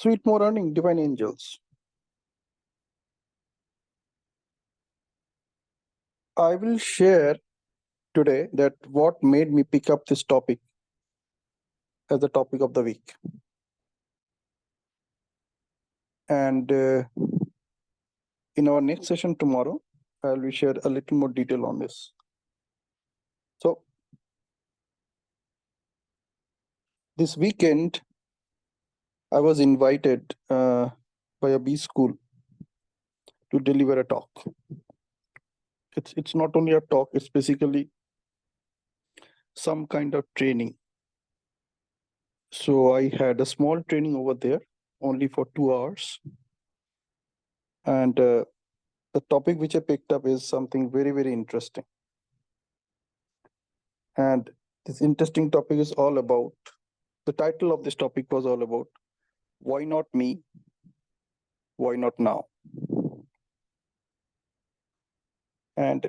Sweet morning, divine angels. I will share today that what made me pick up this topic as the topic of the week. And in our next session tomorrow, I will share a little more detail on this. So this weekend, I was invited by a B school to deliver a talk. It's not only a talk, it's basically some kind of training. So I had a small training over there, only for 2 hours. And the topic which I picked up is something very, very interesting. And this interesting topic is all about, the title of this topic was all about, why not me? Why not now? And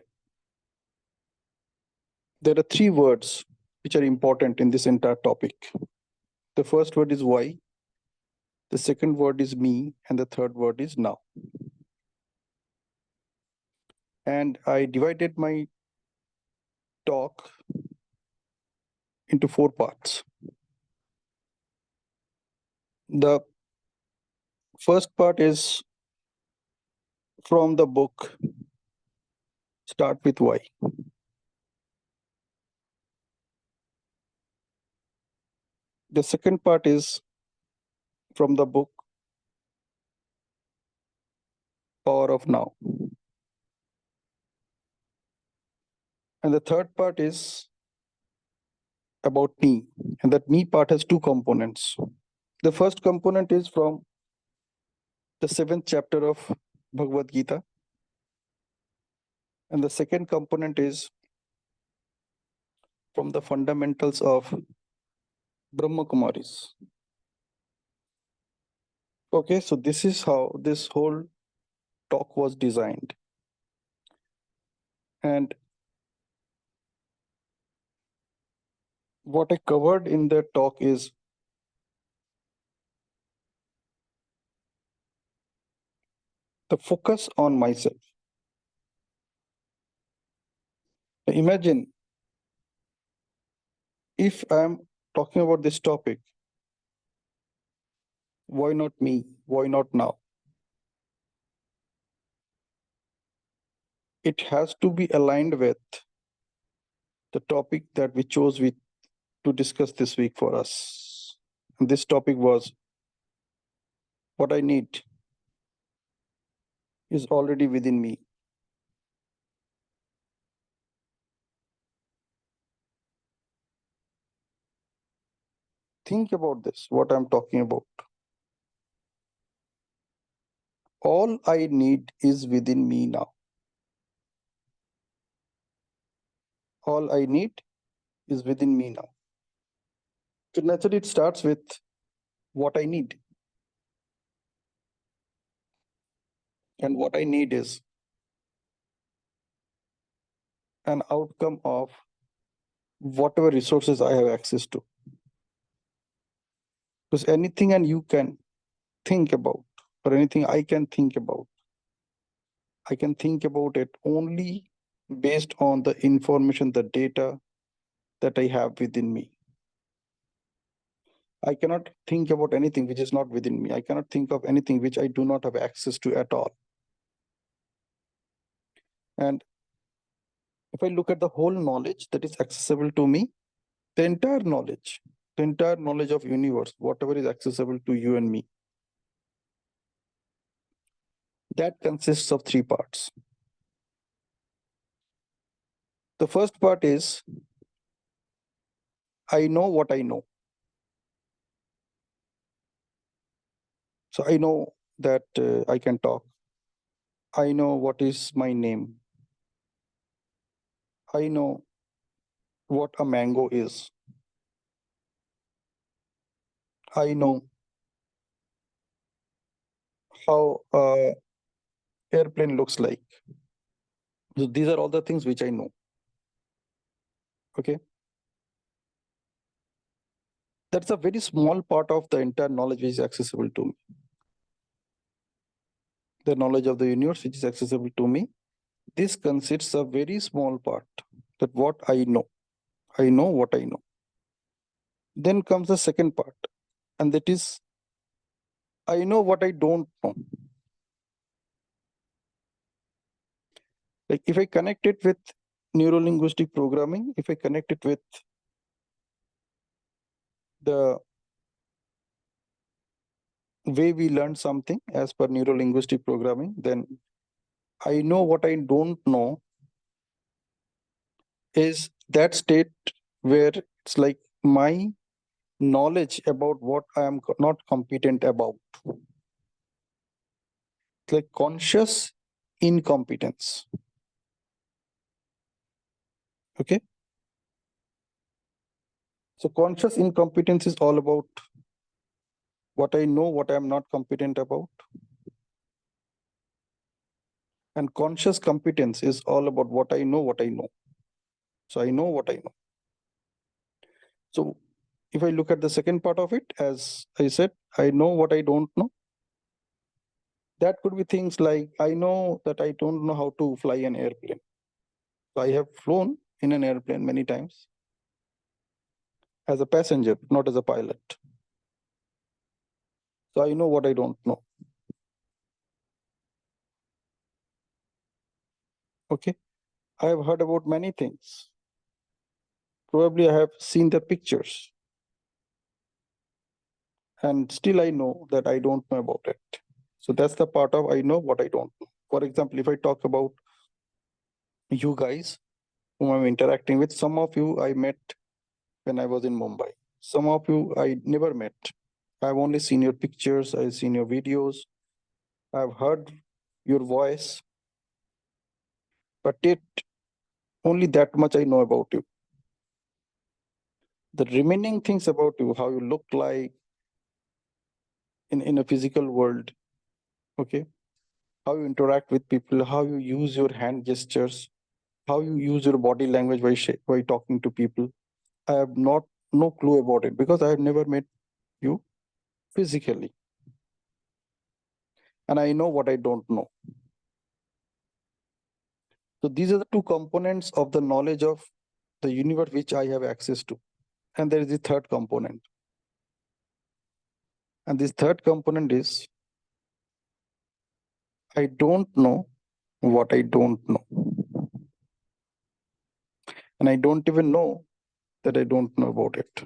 there are 3 words which are important in this entire topic. The first word is why, the second word is me, and the third word is now. And I divided my talk into 4 parts. The first part is from the book, Start with Why. The second part is from the book, Power of Now. And the third part is about me. And that me part has 2 components. The first component is from the 7th chapter of Bhagwad Geeta. And the second component is from the fundamentals of Brahmakumaris. Okay, so this is how this whole talk was designed. And what I covered in the talk is the focus on myself. Imagine if I'm talking about this topic, why not me? Why not now? It has to be aligned with the topic that we chose to discuss this week for us. And this topic was, what I need is already within me. Think about this, what I'm talking about. All I need is within me now. All I need is within me now. So naturally, it starts with what I need. And what I need is an outcome of whatever resources I have access to. Because anything and you can think about, or anything I can think about it only based on the information, the data that I have within me. I cannot think about anything which is not within me. I cannot think of anything which I do not have access to at all. And if I look at the whole knowledge that is accessible to me, the entire knowledge of universe, whatever is accessible to you and me, that consists of 3 parts. The first part is, I know what I know. So I know that I can talk. I know what is my name. I know what a mango is. I know how an airplane looks like. So these are all the things which I know. Okay. That's a very small part of the entire knowledge which is accessible to me. The knowledge of the universe which is accessible to me, this consists a very small part, that what I know. I know what I know. Then comes the second part, and that is, I know what I don't know. Like if I connect it with neuro-linguistic programming, if I connect it with the way we learn something as per neuro-linguistic programming, then I know what I don't know is that state where it's like my knowledge about what I am not competent about. It's like conscious incompetence. Okay. So conscious incompetence is all about what I know, what I am not competent about. And conscious competence is all about what I know, what I know. So I know what I know. So if I look at the second part of it, as I said, I know what I don't know. That could be things like, I know that I don't know how to fly an airplane. So I have flown in an airplane many times as a passenger, not as a pilot. So I know what I don't know. Okay. I have heard about many things. Probably I have seen the pictures. And still I know that I don't know about it. So that's the part of I know what I don't know. For example, if I talk about you guys whom I'm interacting with, some of you I met when I was in Mumbai. Some of you I never met. I've only seen your pictures, I've seen your videos, I've heard your voice, but it only that much I know about you. The remaining things about you, how you look like in a physical world, okay, how you interact with people, how you use your hand gestures, how you use your body language by talking to people. I have no clue about it because I have never met you physically. And I know what I don't know. So these are the two components of the knowledge of the universe which I have access to. And there is the third component. And this third component is I don't know what I don't know. And I don't even know that I don't know about it.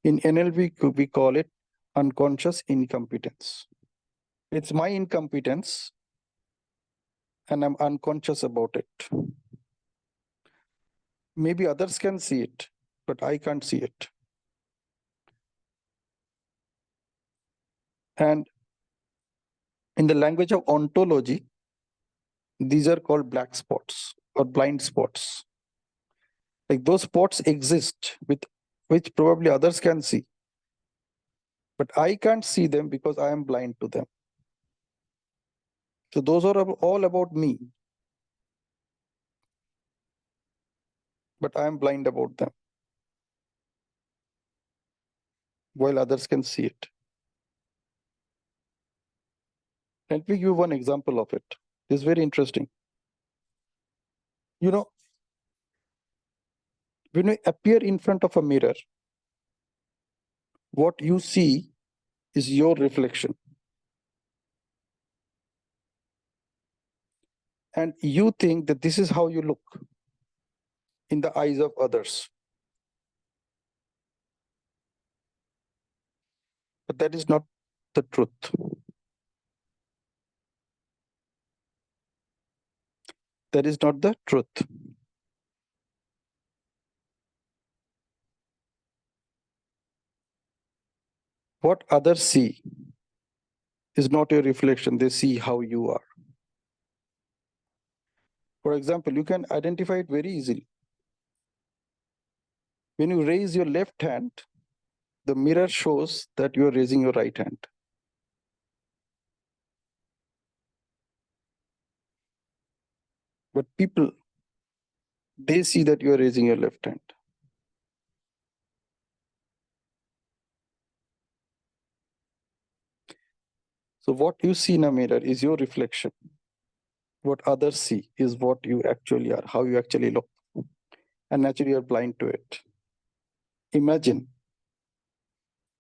In NLP, we call it unconscious incompetence. It's my incompetence and I'm unconscious about it. Maybe others can see it, but I can't see it. And in the language of ontology, these are called black spots or blind spots. Like those spots exist with which probably others can see, but I can't see them because I am blind to them. So those are all about me, but I am blind about them, while others can see it. Let me give you one example of it. It's very interesting. You know, when you appear in front of a mirror, what you see is your reflection. And you think that this is how you look in the eyes of others. But that is not the truth. That is not the truth. What others see is not your reflection. They see how you are. For example, you can identify it very easily. When you raise your left hand, the mirror shows that you are raising your right hand. But people, they see that you are raising your left hand. So what you see in a mirror is your reflection. What others see is what you actually are, how you actually look. And naturally, you're blind to it. Imagine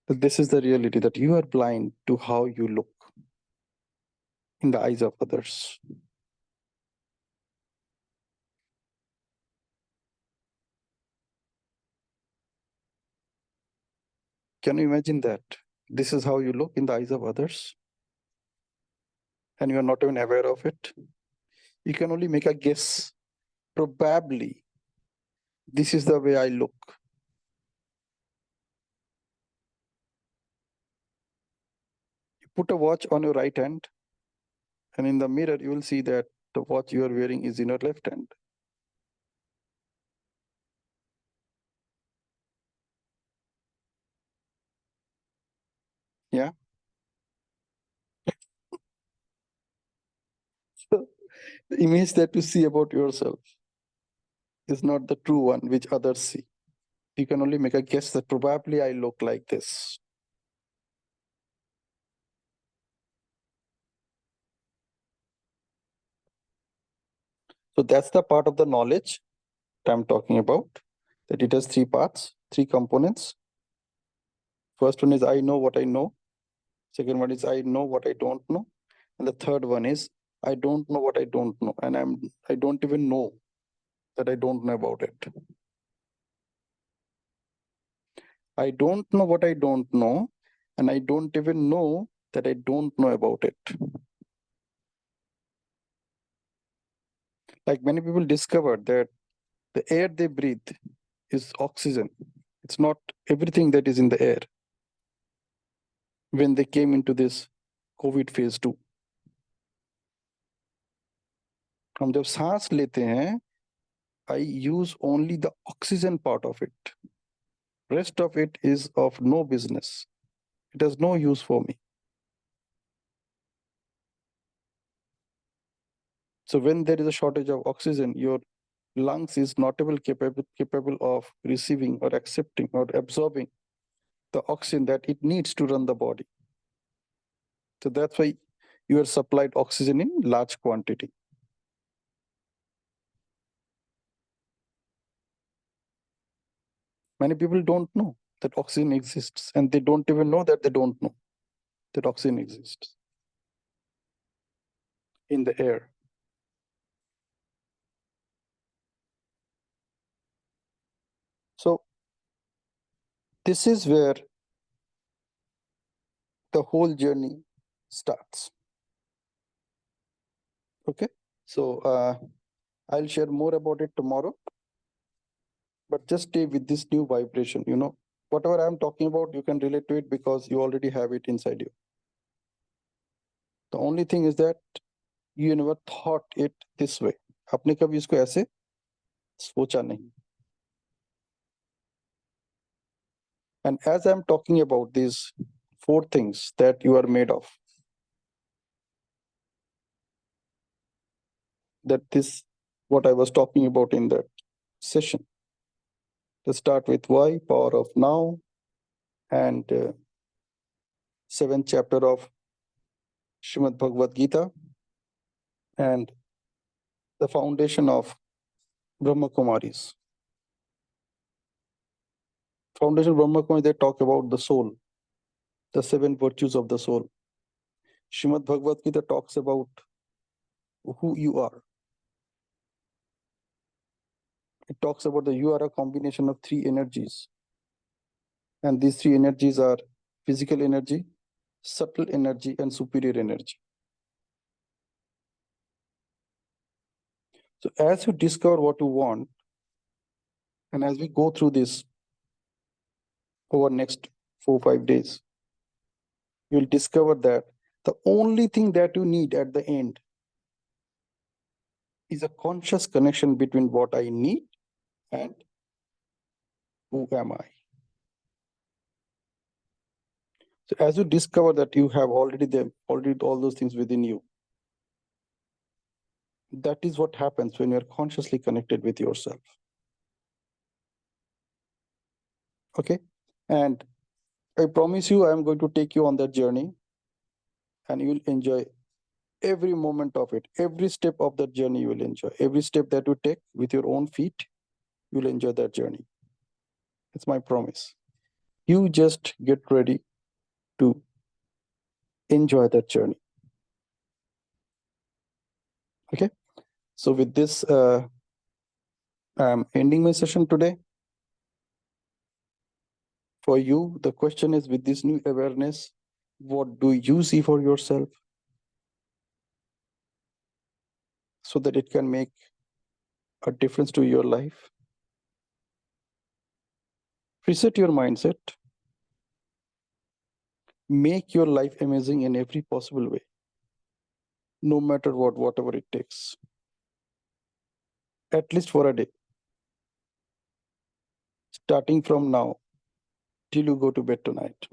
that this is the reality, that you are blind to how you look in the eyes of others. Can you imagine that? This is how you look in the eyes of others, and you are not even aware of it. You can only make a guess. Probably, this is the way I look. You put a watch on your right hand, and in the mirror, you will see that the watch you are wearing is in your left hand. Yeah. So the image that you see about yourself is not the true one which others see. You can only make a guess that probably I look like this. So that's the part of the knowledge that I'm talking about, that it has three parts, three components. First one is I know what I know. Second one is I know what I don't know. And the third one is I don't know what I don't know. And I don't even know that I don't know about it. I don't know what I don't know, and I don't even know that I don't know about it. Like many people discovered that the air they breathe is oxygen. It's not everything that is in the air when they came into this COVID phase 2. हम जब सांस लेते हैं, I use only the oxygen part of it. Rest of it is of no business. It has no use for me. So when there is a shortage of oxygen, your lungs is not able capable of receiving or accepting or absorbing the oxygen that it needs to run the body. So that's why you are supplied oxygen in large quantity. Many people don't know that oxygen exists, and they don't even know that they don't know that oxygen exists in the air. So this is where the whole journey starts. Okay, so I'll share more about it tomorrow, but just stay with this new vibration. Whatever I'm talking about, you can relate to it because you already have it inside you. The only thing is that you never thought it this way. आपने कभी इसको ऐसे सोचा नहीं. And as I'm talking about these 4 things that you are made of, that this what I was talking about in that session. Let's start with why, power of now, and 7th chapter of Shrimad Bhagwad Geeta, and the foundation of Brahmakumaris. Foundation of Brahmakumaris, they talk about the soul, the 7 virtues of the soul. Shrimad Bhagwad Gita talks about who you are. It talks about that you are a combination of 3 energies. And these 3 energies are physical energy, subtle energy, and superior energy. So as you discover what you want, and as we go through this over next 4-5 days, you'll discover that the only thing that you need at the end is a conscious connection between what I need and who am I. So as you discover that you have already all those things within you, that is what happens when you're consciously connected with yourself. Okay? And I promise you, I'm going to take you on that journey. and you'll enjoy every moment of it. Every step of that journey you will enjoy. Every step that you take with your own feet, you'll enjoy that journey. It's my promise. You just get ready to enjoy that journey. Okay. So with this, I'm ending my session today. For you, the question is, with this new awareness, what do you see for yourself so that it can make a difference to your life? Reset your mindset. Make your life amazing in every possible way, no matter what, whatever it takes. At least for a day. Starting from now till you go to bed tonight.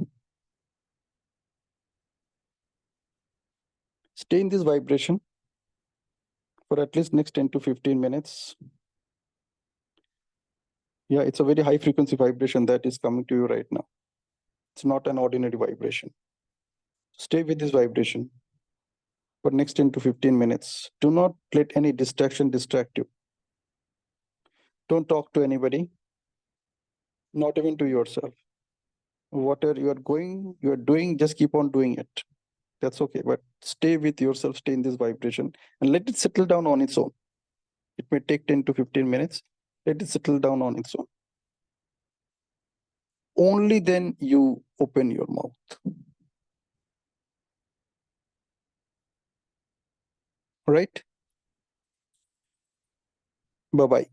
Stay in this vibration for at least next 10 to 15 minutes. Yeah, it's a very high frequency vibration that is coming to you right now. It's not an ordinary vibration. Stay with this vibration for next 10 to 15 minutes. Do not let any distraction distract you. Don't talk to anybody, not even to yourself. Whatever you are doing, just keep on doing it. That's okay. But stay with yourself, stay in this vibration, and let it settle down on its own. It may take 10 to 15 minutes. Let it settle down on its own. Only then you open your mouth. Right? Bye-bye.